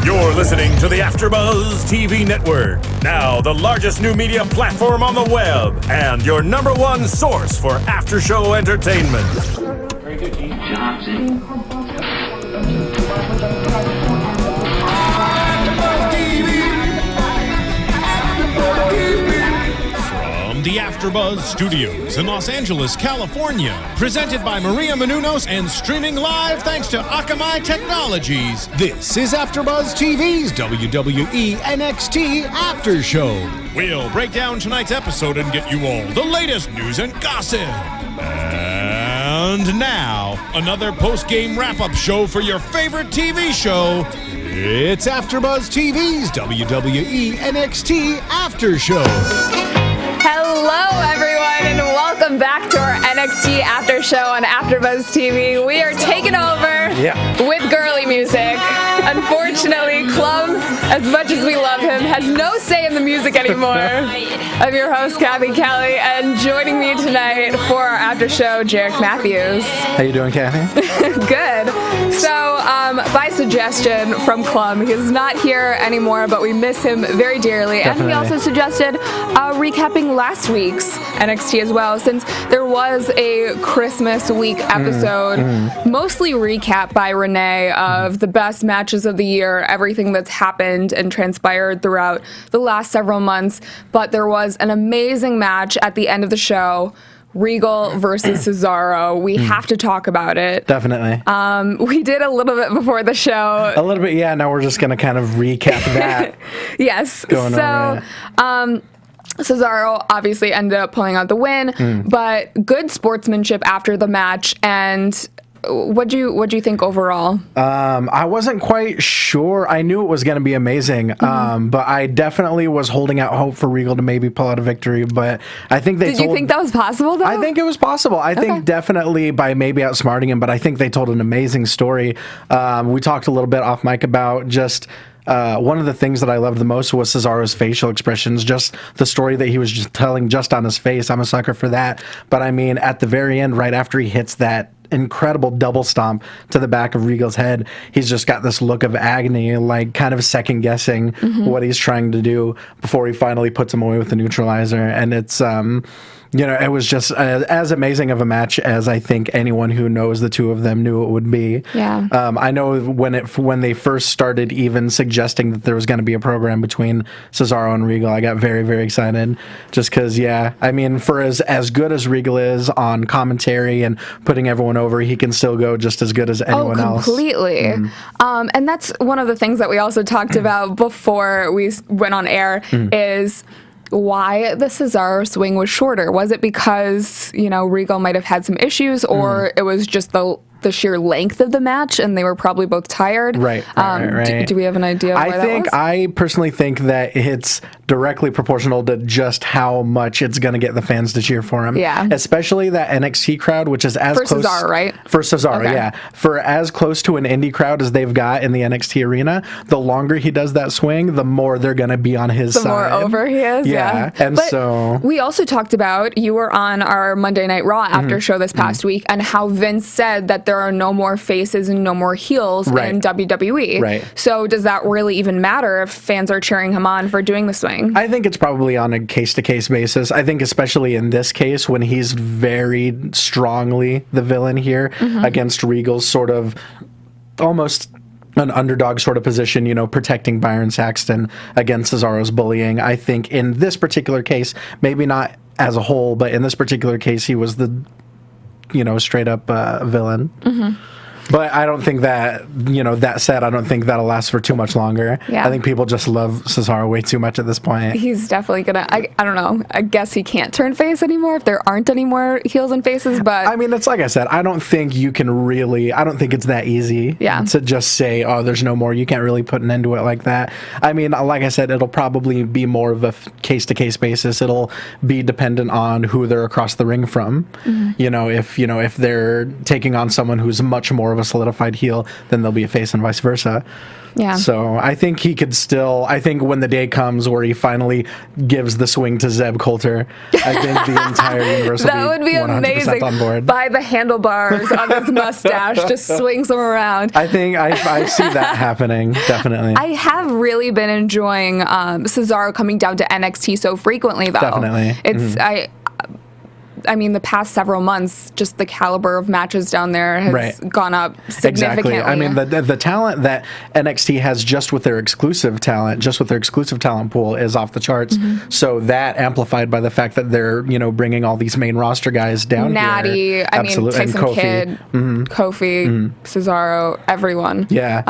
You're listening to the AfterBuzz TV Network, now the largest new media platform on the web, and your number one source for after-show entertainment. Very good, Keith Johnson. From the AfterBuzz Studios in Los Angeles, California, presented by Maria Menounos and streaming live thanks to Akamai Technologies. This is AfterBuzz TV's WWE NXT After Show. We'll break down tonight's episode and get you all the latest news and gossip. And now, another post-game wrap-up show for your favorite TV show. It's AfterBuzz TV's WWE NXT After Show. Hello, everyone, and welcome back to our NXT After Show on AfterBuzz TV. We are taking over with girly music. Unfortunately, Clum, as much as we love him, has no say in the music anymore. I'm your host, Cathy Kelley, and joining me tonight for our after show, Jarek Matthews. How you doing, Cathy? Good. So, by suggestion from Clum, he's not here anymore, but we miss him very dearly. Definitely. And he also suggested recapping last week's NXT as well, since there was a Christmas week episode, mostly recap by Renee of the best matches of the year, everything that's happened and transpired throughout the last several months. But there was an amazing match at the end of the show. Regal versus Cesaro. We have to talk about it. Definitely. We did a little bit before the show. A little bit, yeah. Now we're just going to kind of recap that. Yes. Going so, Cesaro obviously ended up pulling out the win, but good sportsmanship after the match. And what'd you think overall? I wasn't quite sure. I knew it was going to be amazing, but I definitely was holding out hope for Regal to maybe pull out a victory. But I think they Did you think that was possible, though? I think it was possible. I think definitely by maybe outsmarting him, but I think they told an amazing story. We talked a little bit off mic about just... one of the things that I loved the most was Cesaro's facial expressions, just the story that he was just telling just on his face. I'm a sucker for that. But I mean, at the very end, right after he hits that incredible double stomp to the back of Regal's head, he's just got this look of agony, like kind of second guessing what he's trying to do before he finally puts him away with the neutralizer. And it's, it was just as amazing of a match as I think anyone who knows the two of them knew it would be. Yeah. I know when they first started even suggesting that there was going to be a program between Cesaro and Regal, I got very, very excited. Just because, I mean, for as good as Regal is on commentary and putting everyone over, he can still go just as good as anyone else. Completely. And that's one of the things that we also talked about before we went on air is why the Cesaro swing was shorter. Was it because, Regal might have had some issues, or it was just the sheer length of the match and they were probably both tired? Right. Do we have an idea of why that was? I personally think that it's directly proportional to just how much it's going to get the fans to cheer for him. Yeah. Especially that NXT crowd, which is as for close... Cesaro, right? For Cesaro, Okay. yeah. For as close to an indie crowd as they've got in the NXT arena, the longer he does that swing, the more they're going to be on his side. The more over he is, yeah. And but so... we also talked about, you were on our Monday Night Raw after show this past week, and how Vince said that there are no more faces and no more heels in WWE. Right. So does that really even matter if fans are cheering him on for doing the swing? I think it's probably on a case-to-case basis. I think especially in this case when he's very strongly the villain here against Regal's sort of almost an underdog sort of position, protecting Byron Saxton against Cesaro's bullying. I think in this particular case, maybe not as a whole, but in this particular case, he was the straight up villain. But I don't think that, that said, I don't think that'll last for too much longer. Yeah. I think people just love Cesaro way too much at this point. He's definitely gonna, I don't know, I guess he can't turn face anymore if there aren't any more heels and faces, but... I mean, it's like I said, I don't think you can really, I don't think it's that easy to just say, oh, there's no more. You can't really put an end to it like that. I mean, like I said, it'll probably be more of a case-to-case basis. It'll be dependent on who they're across the ring from. If they're taking on someone who's much more of a solidified heel, then they'll be a face and vice versa. Yeah. So I think he could still, I think when the day comes where he finally gives the swing to Zeb Coulter, I think the entire universe will be 100% amazing. on board. By the handlebars of his mustache, just swings him around. I think I see that happening, definitely. I have really been enjoying Cesaro coming down to NXT so frequently, though. Definitely. It's, I mean, the past several months, just the caliber of matches down there has gone up significantly. Exactly. I mean, the talent that NXT has just with their exclusive talent pool is off the charts. Mm-hmm. So that amplified by the fact that they're, bringing all these main roster guys down Natty, here. Absolutely. Tyson and Kofi. Kidd, Kofi, Cesaro, everyone. Yeah.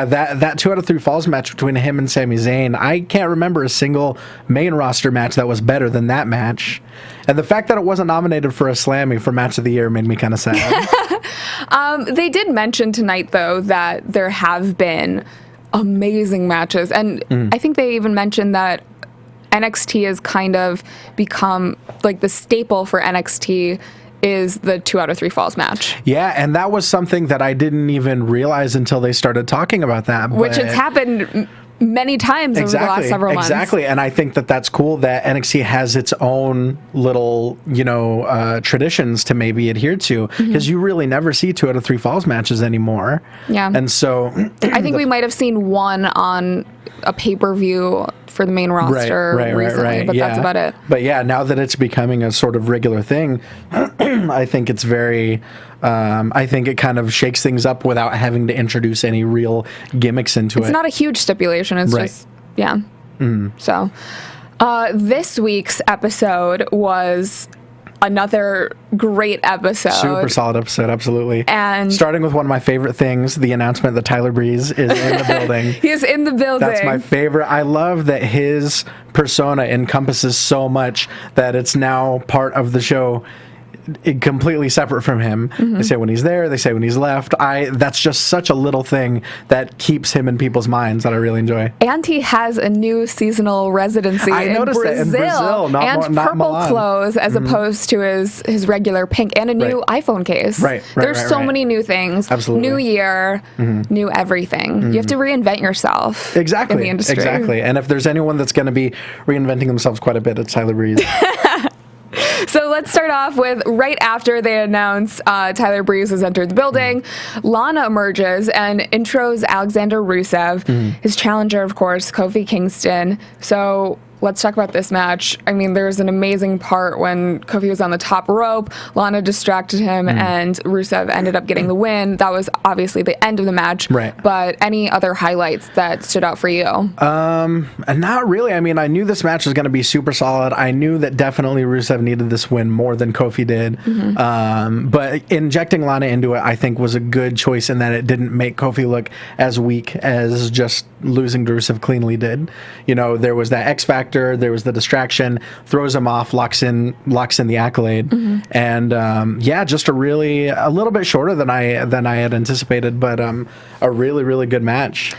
That 2 out of 3 falls match between him and Sami Zayn, I can't remember a single main roster match that was better than that match. And the fact that it wasn't nominated for a Slammy for Match of the Year made me kind of sad. They did mention tonight, though, that there have been amazing matches. And I think they even mentioned that NXT has kind of become like the staple for NXT is the 2 out of 3 falls match. Yeah, and that was something that I didn't even realize until they started talking about that. Which has happened many times over the last several months. Exactly, and I think that that's cool that NXT has its own little, traditions to maybe adhere to, because you really never see 2 out of 3 falls matches anymore. Yeah. And so I think we might have seen one on a pay-per-view for the main roster recently, but that's about it. But yeah, now that it's becoming a sort of regular thing, I think it's very... I think it kind of shakes things up without having to introduce any real gimmicks into it. It's not a huge stipulation. It's just, yeah. So, this week's episode was another great episode. Super solid episode, absolutely. And starting with one of my favorite things, the announcement that Tyler Breeze is in the building. He is in the building. That's my favorite. I love that his persona encompasses so much that it's now part of the show. Completely separate from him. They say when he's there, they say when he's left. That's just such a little thing that keeps him in people's minds that I really enjoy. And he has a new seasonal residency I noticed that in Brazil, not purple Milan. clothes as opposed to his regular pink, and a new iPhone case. There's so many new things. Absolutely. New year, new everything. You have to reinvent yourself. Exactly. In the industry. Exactly. And if there's anyone that's going to be reinventing themselves quite a bit, it's Tyler Breeze. So let's start off with right after they announce Tyler Breeze has entered the building, Lana emerges and intros Alexander Rusev, his challenger, of course, Kofi Kingston. So let's talk about this match. I mean, there's an amazing part when Kofi was on the top rope, Lana distracted him, and Rusev ended up getting the win. That was obviously the end of the match. Right. But any other highlights that stood out for you? Not really. I mean, I knew this match was going to be super solid. I knew that definitely Rusev needed this win more than Kofi did. But injecting Lana into it, I think, was a good choice in that it didn't make Kofi look as weak as just losing to Rusev cleanly did. There was that X Factor. There was the distraction, throws him off, locks in the accolade, and just a little bit shorter than I had anticipated, but a really, really good match.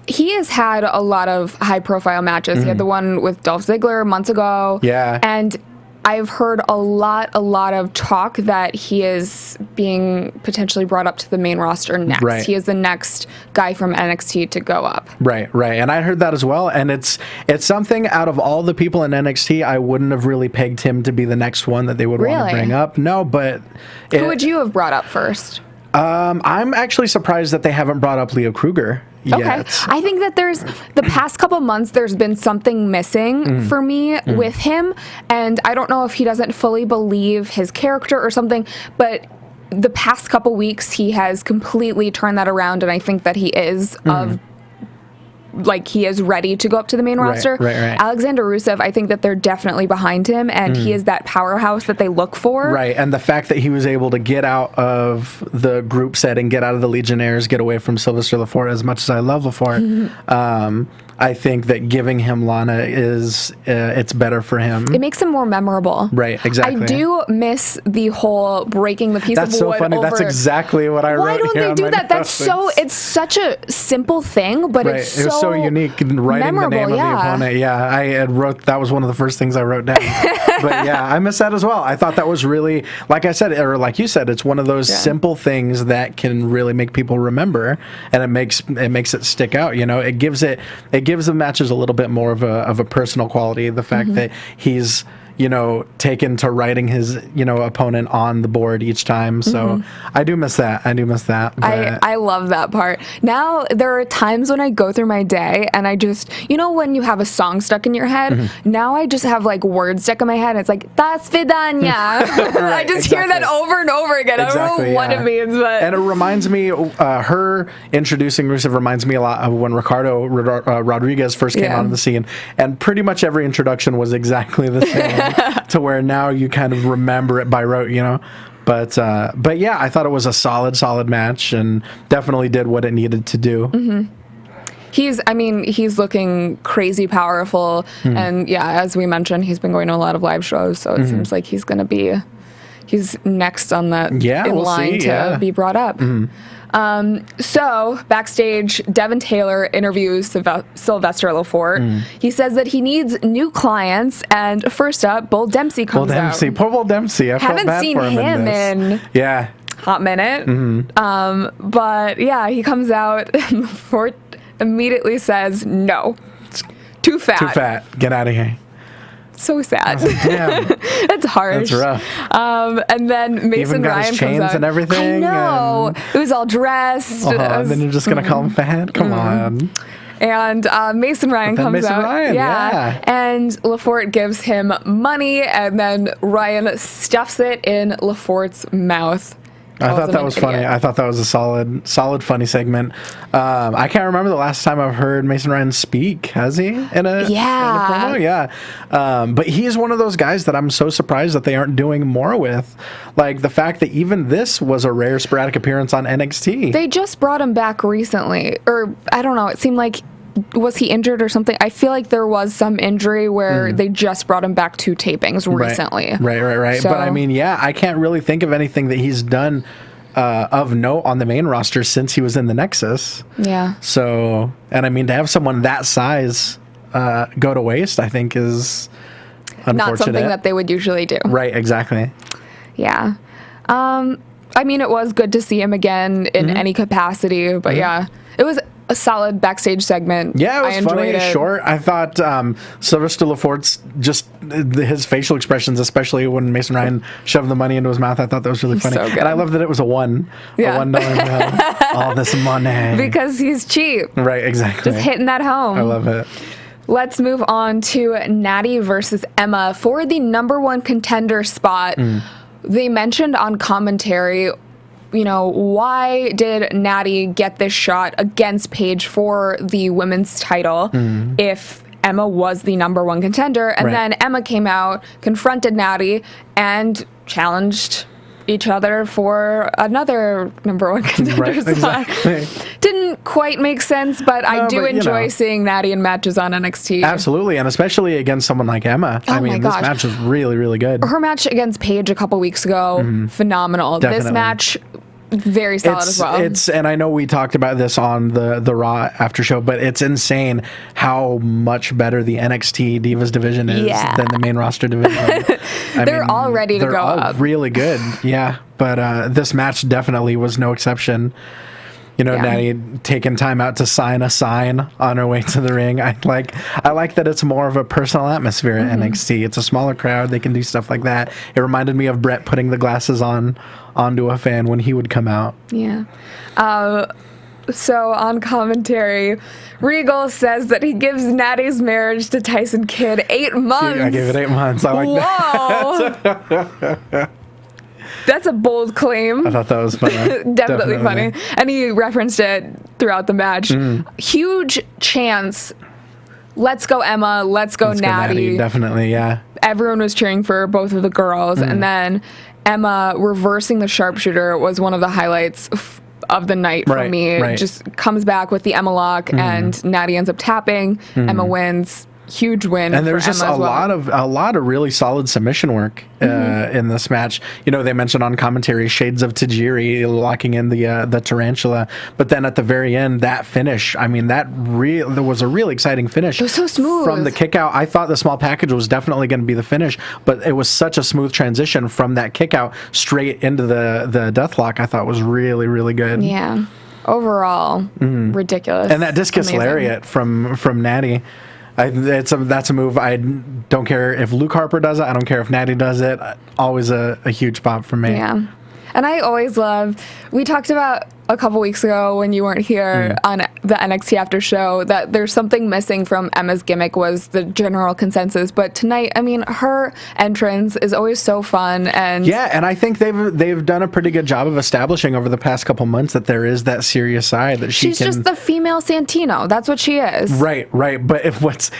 He has had a lot of high-profile matches. He had the one with Dolph Ziggler months ago. Yeah, and I've heard a lot of talk that he is being potentially brought up to the main roster next. Right. He is the next guy from NXT to go up. Right. And I heard that as well. And it's something out of all the people in NXT, I wouldn't have really pegged him to be the next one that they would want to bring up. No, but... Who would you have brought up first? I'm actually surprised that they haven't brought up Leo Kruger yet. Okay. I think that the past couple months, there's been something missing for me with him, and I don't know if he doesn't fully believe his character or something, but the past couple weeks, he has completely turned that around, and I think that he is he is ready to go up to the main roster. Right. Alexander Rusev, I think that they're definitely behind him, and he is that powerhouse that they look for. Right, and the fact that he was able to get out of the group setting, get out of the Legionnaires, get away from Sylvester Lefort, as much as I love Lefort, I think that giving him Lana is it's better for him. It makes him more memorable. Right, exactly. I do miss the whole breaking the piece That's of so wood funny. over. That's exactly what I wrote. Why don't here they on do my that? That's notes. so. It's such a simple thing, but Right. it's It was so unique. Writing the name of the opponent. Yeah, I had wrote. That was one of the first things I wrote down. But yeah, I miss that as well. I thought that was really, like I said, or like you said, it's one of those simple things that can really make people remember, and it makes it stick out. You know, it gives the matches a little bit more of a personal quality. The fact that he's, you know, taken to writing his, you know, opponent on the board each time. So I do miss that. I love that part. Now, there are times when I go through my day and I just, you know, when you have a song stuck in your head, now I just have like words stuck in my head. And it's like, das vidanya. I just hear that over and over again. I don't know what it means, but. And it reminds me, her introducing Rusev reminds me a lot of when Ricardo Rodriguez first came onto the scene. And pretty much every introduction was exactly the same. To where now you kind of remember it by rote, you know. But yeah, I thought it was a solid match and definitely did what it needed to do. He's looking crazy powerful, and yeah, as we mentioned, he's been going to a lot of live shows, so it seems like he's next on that in line to be brought up. So, backstage, Devin Taylor interviews Sylvester Lefort. He says that he needs new clients, and first up, Bull Dempsey comes out. Poor Bull Dempsey. I haven't seen him in hot minute. But yeah, he comes out, and Lefort immediately says, no, too fat. Get out of here. So sad. Damn. That's harsh. That's rough. And then Mason Even got Ryan his chains comes out. and everything. I know. It was all dressed. And then you're just gonna call him fat? Come on. And Mason Ryan comes Mason out. Ryan, yeah. And Lefort gives him money, and then Ryan stuffs it in Lefort's mouth. I thought that was funny. I thought that was a solid, funny segment. I can't remember the last time I've heard Mason Ryan speak. Has he? In a promo? Yeah. But he's one of those guys that I'm so surprised that they aren't doing more with. Like the fact that even this was a rare sporadic appearance on NXT. They just brought him back recently. Or, I don't know, it seemed like, was he injured or something? I feel like there was some injury where they just brought him back to tapings recently. Right. So, but I mean, yeah, I can't really think of anything that he's done of note on the main roster since he was in the Nexus. Yeah. So, and I mean, to have someone that size go to waste, I think is unfortunate. Not something that they would usually do. Right, exactly. Yeah. I mean, it was good to see him again in any capacity, but yeah, it was a solid backstage segment. Yeah, it was funny, short. I thought Sylvester Lefort's his facial expressions, especially when Mason Ryan shoved the money into his mouth, I thought that was really funny. So good. And I love that it was a $1 bill. All this money. Because he's cheap. Right, exactly. Just hitting that home. I love it. Let's move on to Natty versus Emma for the #1 contender spot. They mentioned on commentary, you know, why did Natty get this shot against Paige for the women's title if Emma was the #1 contender? And then Emma came out, confronted Natty, and challenged each other for another #1 contender spot. Exactly. Didn't quite make sense, but I do enjoy seeing Natty in matches on NXT. Absolutely, and especially against someone like Emma. I mean, this match was really, really good. Her match against Paige a couple weeks ago, phenomenal. Definitely. This match, very solid as well. And I know we talked about this on the Raw after show, but it's insane how much better the NXT Divas division is than the main roster division. They're all ready to go up. Really good, yeah. But this match definitely was no exception. You know, Natty taking time out to sign a sign on her way to the ring. I like that it's more of a personal atmosphere at NXT. It's a smaller crowd. They can do stuff like that. It reminded me of Brett putting the glasses onto a fan when he would come out. Yeah. So on commentary, Regal says that he gives Natty's marriage to Tyson Kidd 8 months. I gave it 8 months. I like that. That's a bold claim. I thought that was funny. Definitely funny. And he referenced it throughout the match. Huge chance. Let's go Emma. Let's go Natty. Definitely, yeah. Everyone was cheering for both of the girls. And then Emma reversing the sharpshooter was one of the highlights of the night for me. Right. Just comes back with the Emma lock, and Natty ends up tapping. Emma wins. Huge win. And there's for just Emma a lot of really solid submission work in this match. You know, they mentioned on commentary shades of Tajiri locking in the tarantula, but then at the very end, that finish. I mean, there was a really exciting finish. It was so smooth from the kick out. I thought the small package was definitely going to be the finish, but it was such a smooth transition from that kick out straight into the deathlock. I thought was really, really good. Yeah. Overall, ridiculous. And that discus lariat from Natty. That's a move. I don't care if Luke Harper does it. I don't care if Natty does it. Always a huge pop for me. Yeah. And I always love, we talked about a couple weeks ago when you weren't here on the NXT After Show that there's something missing from Emma's gimmick was the general consensus. But tonight, I mean, her entrance is always so fun. And yeah, and I think they've done a pretty good job of establishing over the past couple months that there is that serious side that she's just the female Santino. That's what she is. Right. But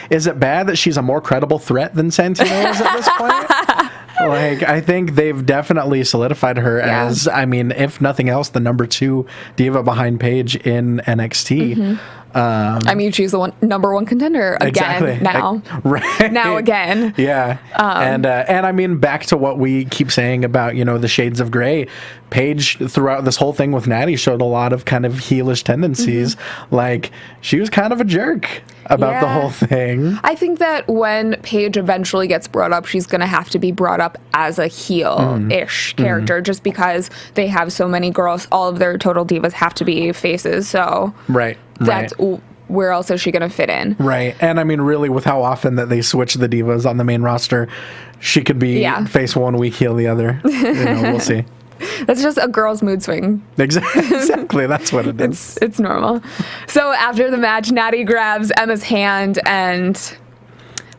is it bad that she's a more credible threat than Santino is at this point? Like, I think they've definitely solidified her as, I mean, if nothing else, the number 2 diva behind Paige in NXT. I mean, she's the number 1 contender again now. Right. Now again. Yeah. And I mean, back to what we keep saying about, you know, the shades of gray. Paige, throughout this whole thing with Natty, showed a lot of kind of heelish tendencies. Like, she was kind of a jerk about the whole thing. I think that when Paige eventually gets brought up, she's going to have to be brought up as a heel-ish character just because they have so many girls. All of their Total Divas have to be faces. So that's where else is she going to fit in? Right. And I mean, really, with how often that they switch the divas on the main roster, she could be face one week, heel the other. You know, we'll see. That's just a girl's mood swing. Exactly. That's what it is. It's normal. So after the match, Natty grabs Emma's hand and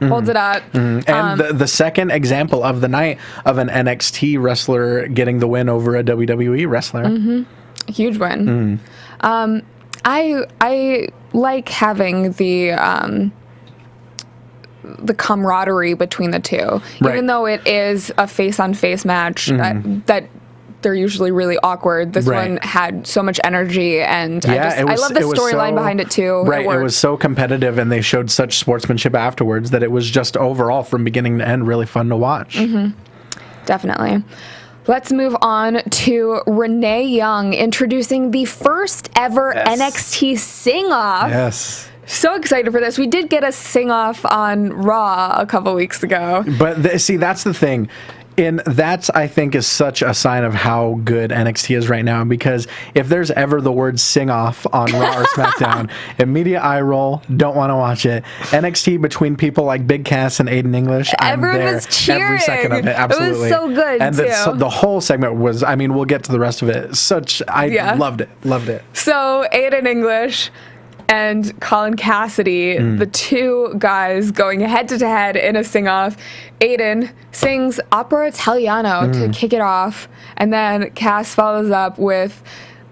holds it up. And the second example of the night of an NXT wrestler getting the win over a WWE wrestler. Huge win. I like having the camaraderie between the two, even though it is a face-on-face match that they're usually really awkward. This one had so much energy, and I love the storyline behind it too. Right, it was so competitive, and they showed such sportsmanship afterwards that it was just overall, from beginning to end, really fun to watch. Definitely. Let's move on to Renee Young introducing the first ever NXT sing-off. Yes. So excited for this. We did get a sing-off on Raw a couple weeks ago. But see, that's the thing. And that's, I think, is such a sign of how good NXT is right now, because if there's ever the word sing-off on Raw or SmackDown, immediate eye roll, don't want to watch it. NXT between people like Big Cass and Aiden English, everyone I'm there was cheering. Every second of it, absolutely. It was so good, and too. The whole segment was, I mean, we'll get to the rest of it. I loved it. So, Aiden English and Colin Cassidy, the two guys going head-to-head in a sing-off. Aiden sings Opera Italiano to kick it off, and then Cass follows up with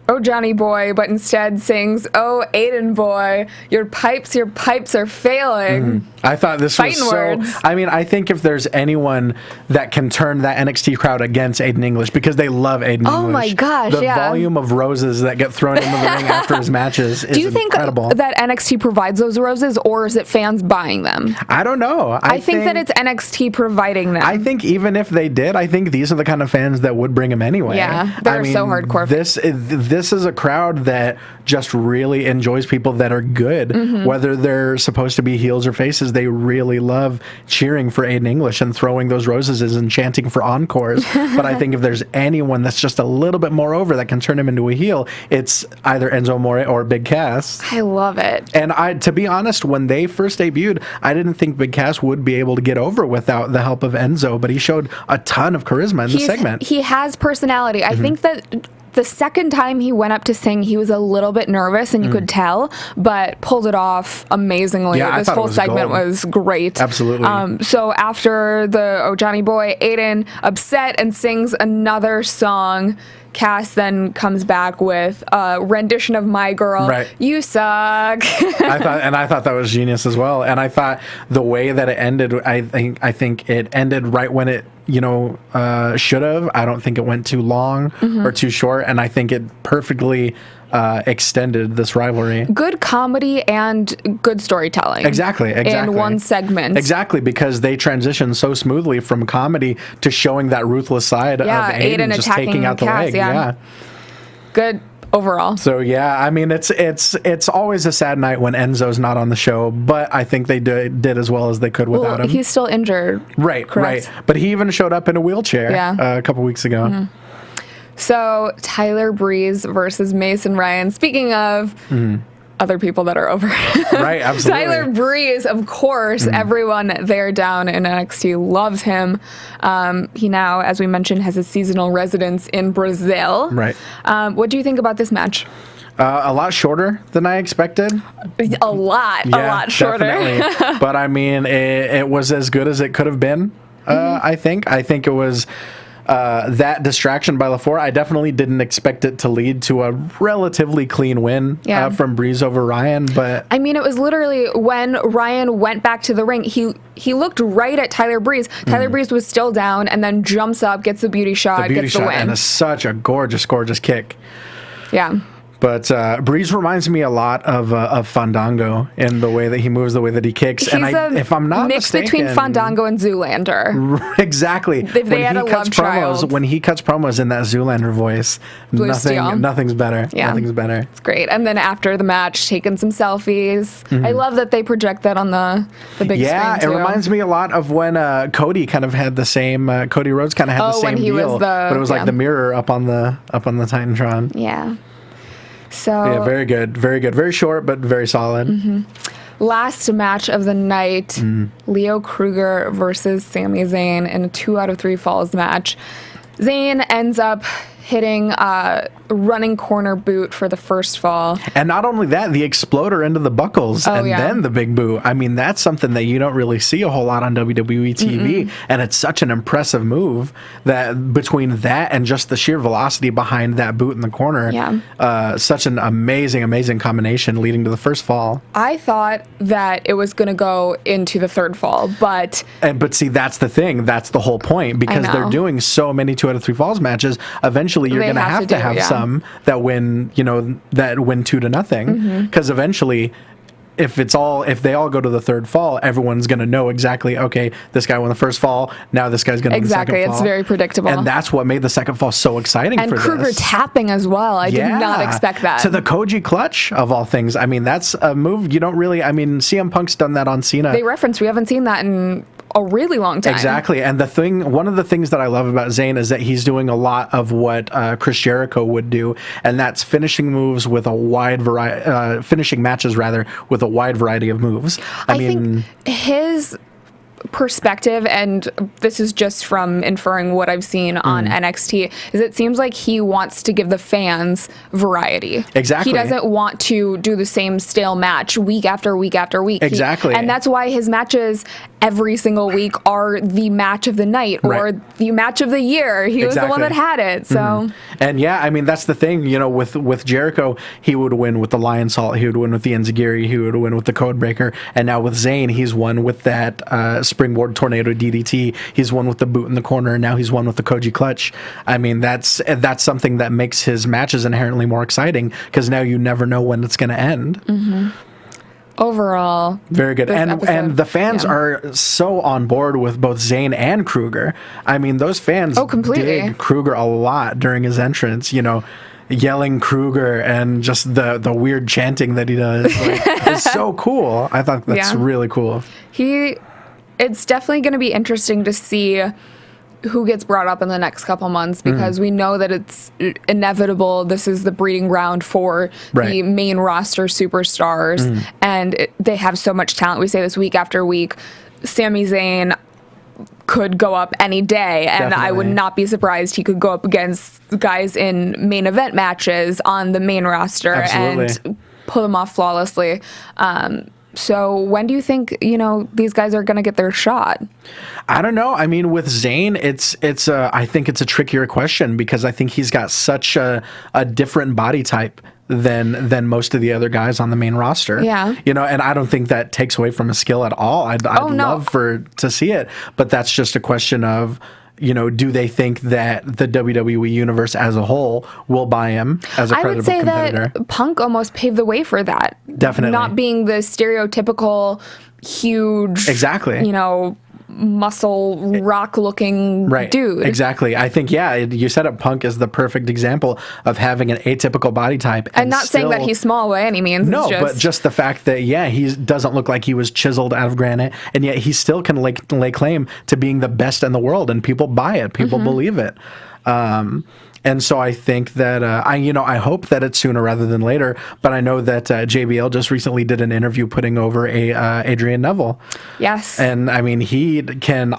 Oh Johnny Boy, but instead sings Oh Aiden Boy, your pipes are failing. I thought this was so... words. I mean, I think if there's anyone that can turn that NXT crowd against Aiden English, because they love Aiden English. Oh my gosh, the volume of roses that get thrown into the ring after his matches is incredible. Do you think that NXT provides those roses, or is it fans buying them? I don't know. I think that it's NXT providing them. I think even if they did, I think these are the kind of fans that would bring him anyway. Yeah, they're so hardcore. This is a crowd that just really enjoys people that are good, whether they're supposed to be heels or faces. They really love cheering for Aiden English and throwing those roses and chanting for encores. But I think if there's anyone that's just a little bit more over that can turn him into a heel, it's either Enzo Amore or Big Cass. I love it. And to be honest, when they first debuted, I didn't think Big Cass would be able to get over without the help of Enzo, but he showed a ton of charisma in the segment. He has personality. I think that the second time he went up to sing, he was a little bit nervous, and you could tell, but pulled it off amazingly. Yeah, this whole segment was great. Absolutely. So after the Oh Johnny Boy, Aiden upset and sings another song. Cass then comes back with a rendition of My Girl. Right. You suck. I thought that was genius as well. And I thought the way that it ended, I think it ended right when it, should have. I don't think it went too long or too short. And I think it perfectly extended this rivalry. Good comedy and good storytelling. Exactly. In one segment. Exactly, because they transitioned so smoothly from comedy to showing that ruthless side of Aiden just taking out the Cass, leg. Yeah. Good overall. So yeah, I mean it's always a sad night when Enzo's not on the show, but I think they did as well as they could without him. He's still injured. Right, correct? right. But he even showed up in a wheelchair a couple weeks ago. So Tyler Breeze versus Mason Ryan. Speaking of other people that are over. Right, absolutely. Tyler Breeze, of course, everyone there down in NXT loves him. He now, as we mentioned, has a seasonal residence in Brazil. Right. What do you think about this match? A lot shorter than I expected. A lot shorter. Definitely. But I mean, it was as good as it could have been. I think it was. That distraction by LaFour, I definitely didn't expect it to lead to a relatively clean win from Breeze over Ryan. But I mean, it was literally when Ryan went back to the ring, he looked right at Tyler Breeze. Tyler Breeze was still down and then jumps up, gets the beauty shot, gets the win. And it's such a gorgeous, gorgeous kick. Yeah. But Breeze reminds me a lot of Fandango in the way that he moves, the way that he kicks. He's if I'm not mix mistaken, between Fandango and Zoolander. Exactly. They had a love child. When he cuts promos in that Zoolander voice, nothing's better. Yeah. Nothing's better. It's great. And then after the match, taking some selfies. I love that they project that on the big screen. Yeah, it reminds me a lot of when Cody kind of had the same. Cody Rhodes kind of had the same deal, but it was like the mirror up on the Titantron. Yeah. So yeah, very good, very good, very short but very solid. Last match of the night, Leo Kruger versus Sami Zayn in a 2 out of 3 falls match. Zayn ends up hitting a running corner boot for the first fall. And not only that, the exploder into the buckles then the big boot. I mean, that's something that you don't really see a whole lot on WWE TV. And it's such an impressive move that between that and just the sheer velocity behind that boot in the corner, such an amazing, amazing combination leading to the first fall. I thought that it was going to go into the third fall, but see, that's the thing. That's the whole point, because they're doing so many 2 out of 3 falls matches. Eventually, you're going to have to have some that win 2-0, because eventually, if they all go to the third fall, everyone's going to know exactly, okay, this guy won the first fall, now this guy's going to win the second fall. Exactly, it's very predictable. And that's what made the second fall so exciting for this. And Kruger tapping as well. I did not expect that. To the Koji clutch, of all things. I mean, that's a move you don't really, CM Punk's done that on Cena. They referenced, we haven't seen that in a really long time. Exactly. And one of the things that I love about Zayn is that he's doing a lot of what Chris Jericho would do, and that's finishing moves with a wide variety, finishing matches rather, with a wide variety of moves. I mean, think his perspective, and this is just from inferring what I've seen on NXT, is it seems like he wants to give the fans variety. Exactly. He doesn't want to do the same stale match week after week after week. Exactly. And that's why his matches every single week are the match of the night or the match of the year. He was the one that had it. So and that's the thing, with Jericho, he would win with the Lion Salt, he would win with the Enziguri, he would win with the Codebreaker, and now with Zayn, he's won with that Springboard Tornado DDT, he's won with the boot in the corner, and now he's won with the Koji Clutch. I mean, that's something that makes his matches inherently more exciting, because now you never know when it's going to end. Overall, very good. And the fans are so on board with both Zayn and Kruger. I mean, those fans dig Kruger a lot during his entrance, yelling Kruger and just the weird chanting that he does. It's so cool. I thought that's really cool. It's definitely going to be interesting to see who gets brought up in the next couple months, because we know that it's inevitable. This is the breeding ground for the main roster superstars, and they have so much talent. We say this week after week. Sami Zayn could go up any day, and I would not be surprised he could go up against guys in main event matches on the main roster and pull them off flawlessly. So when do you think, these guys are going to get their shot? I don't know. I mean, with Zayn, I think it's a trickier question because I think he's got such a different body type than most of the other guys on the main roster. Yeah. And I don't think that takes away from his skill at all. I'd love to see it, but that's just a question of, do they think that the WWE universe as a whole will buy him as a credible competitor? I would say that Punk almost paved the way for that. Definitely. Not being the stereotypical huge, exactly, muscle rock looking dude. Exactly. I think, you said it, Punk is the perfect example of having an atypical body type. And not saying that he's small by any means. No, but just the fact that, he doesn't look like he was chiseled out of granite, and yet he still can lay claim to being the best in the world, and people buy it. People believe it. And so I think that I hope that it's sooner rather than later. But I know that JBL just recently did an interview putting over Adrian Neville. Yes. And I mean, he can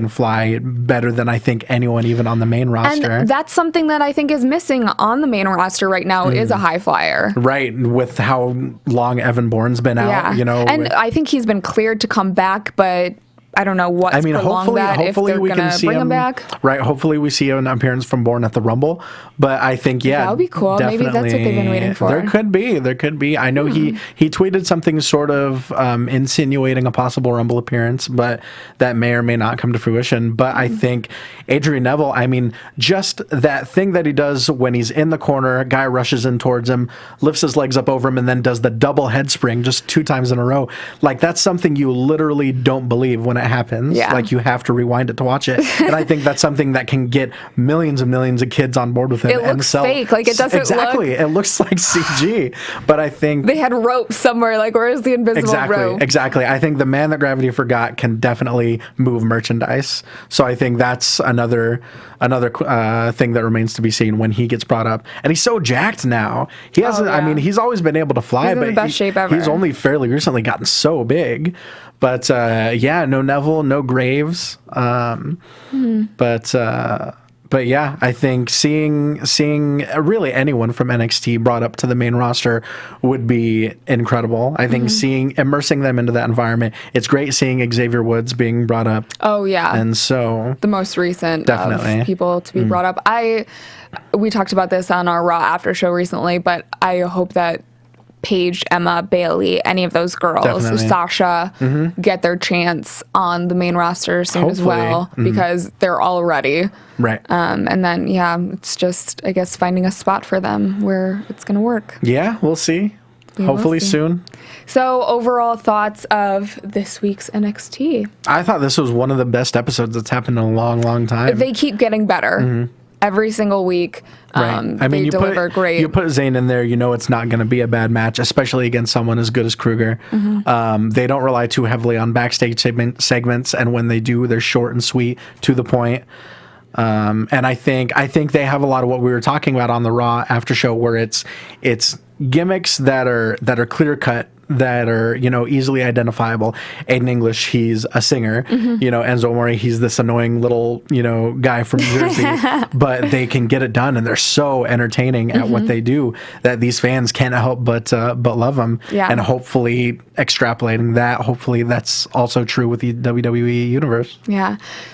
fly better than I think anyone even on the main roster. And that's something that I think is missing on the main roster right now is a high flyer. Right, with how long Evan Bourne's been out. And I think he's been cleared to come back, but I don't know what's prolonged that, hopefully if they're we can see bring him back. Right, hopefully we see an appearance from Bourne at the Rumble. But I think, that would be cool. Maybe that's what they've been waiting for. There could be. I know he tweeted something sort of insinuating a possible Rumble appearance, but that may or may not come to fruition. But I think Adrian Neville, I mean, just that thing that he does when he's in the corner, a guy rushes in towards him, lifts his legs up over him, and then does the double head spring just 2 times in a row. Like, that's something you literally don't believe when it happens. Yeah. Like, you have to rewind it to watch it. And I think that's something that can get millions and millions of kids on board with it. It looks fake. Like, it doesn't exactly. It looks like CG. But I think they had rope somewhere. Like, where is the invisible rope? Exactly. I think the man that gravity forgot can definitely move merchandise. So I think that's another thing that remains to be seen when he gets brought up. And he's so jacked now. He hasn't. I mean, he's always been able to fly, he's in but the best shape ever. He's only fairly recently gotten so big. But no Neville, no Graves. But yeah, I think seeing really anyone from NXT brought up to the main roster would be incredible. I think immersing them into that environment. It's great seeing Xavier Woods being brought up. Oh yeah, and so the most recent definitely of people to be brought up. We talked about this on our Raw after show recently, but I hope that Paige, Emma, Bailey, any of those girls, Sasha, get their chance on the main roster soon as well, because they're all ready. Right. And then, it's just, I guess, finding a spot for them where it's going to work. Yeah, we'll see. Hopefully soon. So, overall thoughts of this week's NXT? I thought this was one of the best episodes that's happened in a long, long time. They keep getting better. Every single week, I mean, they deliver great. You put Zayn in there, it's not going to be a bad match, especially against someone as good as Kruger. They don't rely too heavily on backstage segments, and when they do, they're short and sweet, to the point. And I think they have a lot of what we were talking about on the Raw after show, where it's gimmicks that are clear cut, that are easily identifiable. Aiden English, he's a singer. Enzo Amore, he's this annoying little guy from Jersey, but they can get it done, and they're so entertaining at what they do that these fans can't help but love them. And hopefully extrapolating that, hopefully that's also true with the WWE universe.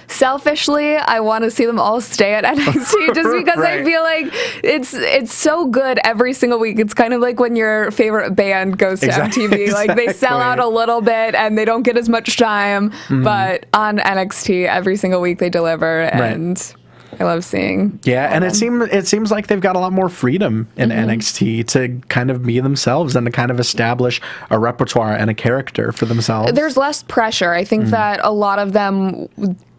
Selfishly, I want to see them all stay at NXT just because I feel like it's so good every single week. It's kind of like when your favorite band goes to MTV. Like, they sell out a little bit and they don't get as much time, but on NXT every single week they deliver, and I love seeing. And it seems like they've got a lot more freedom in NXT to kind of be themselves and to kind of establish a repertoire and a character for themselves. There's less pressure. I think that a lot of them,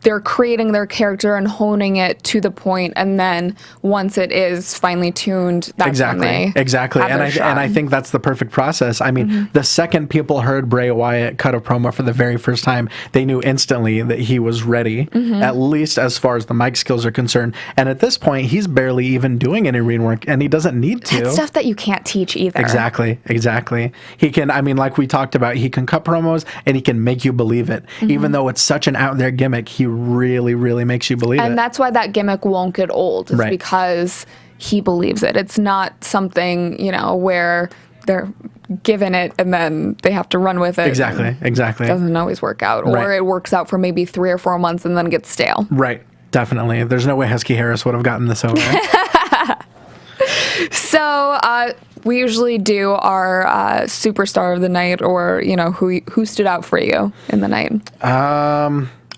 they're creating their character and honing it to the point, and then once it is finely tuned, that's when they exactly. have their shot. And I think that's the perfect process. I mean, the second people heard Bray Wyatt cut a promo for the very first time, they knew instantly that he was ready, at least as far as the mic skills are concerned. And at this point, he's barely even doing any ring work, and he doesn't need to. That's stuff that you can't teach either. Exactly. He can, like we talked about, he can cut promos and he can make you believe it. Even though it's such an out there gimmick, he really, really makes you believe it. And that's why that gimmick won't get old, because he believes it. It's not something, where given it and then they have to run with it. Exactly. It doesn't always work out. Or Right. it works out for maybe 3 or 4 months and then gets stale. Right. Definitely. There's no way Husky Harris would have gotten this over. So we usually do our superstar of the night, or who stood out for you in the night.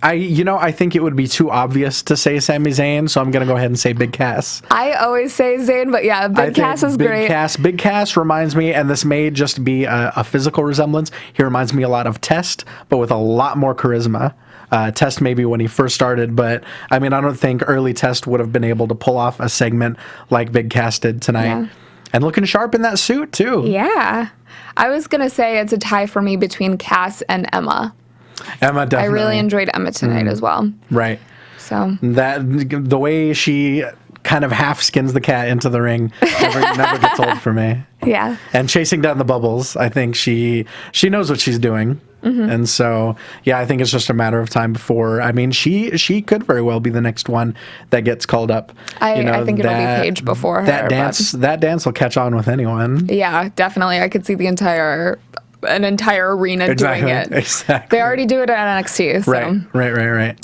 I think it would be too obvious to say Sami Zayn, so I'm going to go ahead and say Big Cass. I always say Zayn, but yeah, Big Cass is great. Big Cass reminds me, and this may just be a physical resemblance, he reminds me a lot of Test, but with a lot more charisma. Test maybe when he first started, but I don't think early Test would have been able to pull off a segment like Big Cass did tonight. Yeah. And looking sharp in that suit, too. Yeah. I was going to say it's a tie for me between Cass and Emma. Emma, definitely. I really enjoyed Emma tonight as well. Right. So the way she kind of half skins the cat into the ring never gets old for me. Yeah. And chasing down the bubbles, I think she knows what she's doing. Mm-hmm. And so, yeah, I think it's just a matter of time before. she could very well be the next one that gets called up. I think it'll be Paige before her. That dance will catch on with anyone. Yeah, definitely. I could see an entire arena doing it. Exactly. They already do it at NXT. So. Right.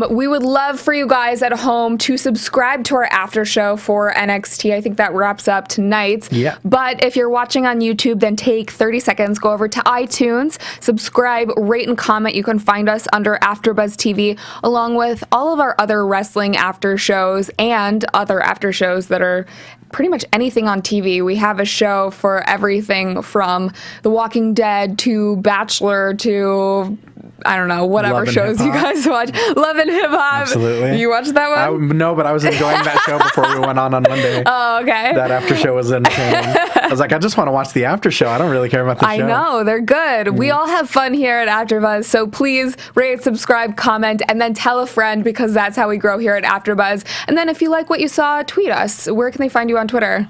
We would love for you guys at home to subscribe to our after show for NXT. I think that wraps up tonight. Yeah. But if you're watching on YouTube, then take 30 seconds, go over to iTunes, subscribe, rate, and comment. You can find us under AfterBuzz TV, along with all of our other wrestling after shows and other after shows that are pretty much anything on TV. We have a show for everything from The Walking Dead to Bachelor to, I don't know, whatever shows you guys watch. Love and Hip Hop. Absolutely. You watched that one? No, but I was enjoying that show before we went on Monday. Oh, okay. That after show was entertaining. I was like, I just want to watch the after show. I don't really care about the show. I know, they're good. We all have fun here at AfterBuzz, so please rate, subscribe, comment, and then tell a friend, because that's how we grow here at AfterBuzz. And then if you like what you saw, tweet us. Where can they find you on Twitter?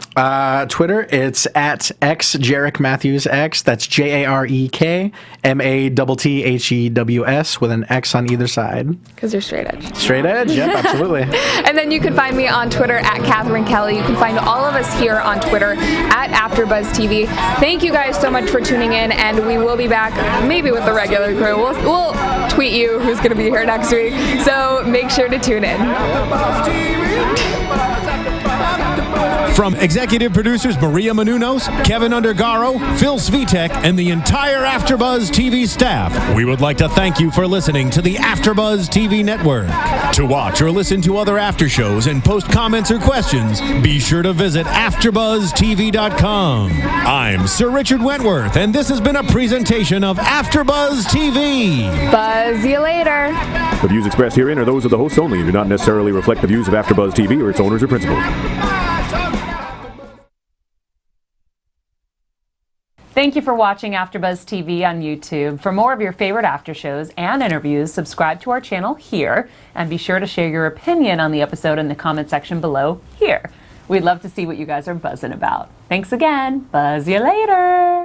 Twitter, it's at X Jarek Matthews X. That's JarekMatthews with an X on either side. Because you're straight edge. Straight edge, yep, absolutely. And then you can find me on Twitter at Cathy Kelley. You can find all of us here on Twitter at AfterBuzz TV. Thank you guys so much for tuning in, and we will be back maybe with the regular crew. We'll tweet you who's going to be here next week, so make sure to tune in. From executive producers Maria Menounos, Kevin Undergaro, Phil Svitek, and the entire AfterBuzz TV staff, we would like to thank you for listening to the AfterBuzz TV network. To watch or listen to other after shows and post comments or questions, be sure to visit AfterBuzzTV.com. I'm Sir Richard Wentworth, and this has been a presentation of AfterBuzz TV. Buzz you later. The views expressed herein are those of the hosts only and do not necessarily reflect the views of AfterBuzz TV or its owners or principals. Thank you for watching AfterBuzz TV on YouTube. For more of your favorite after shows and interviews, subscribe to our channel here, and be sure to share your opinion on the episode in the comment section below here. We'd love to see what you guys are buzzing about. Thanks again. Buzz you later.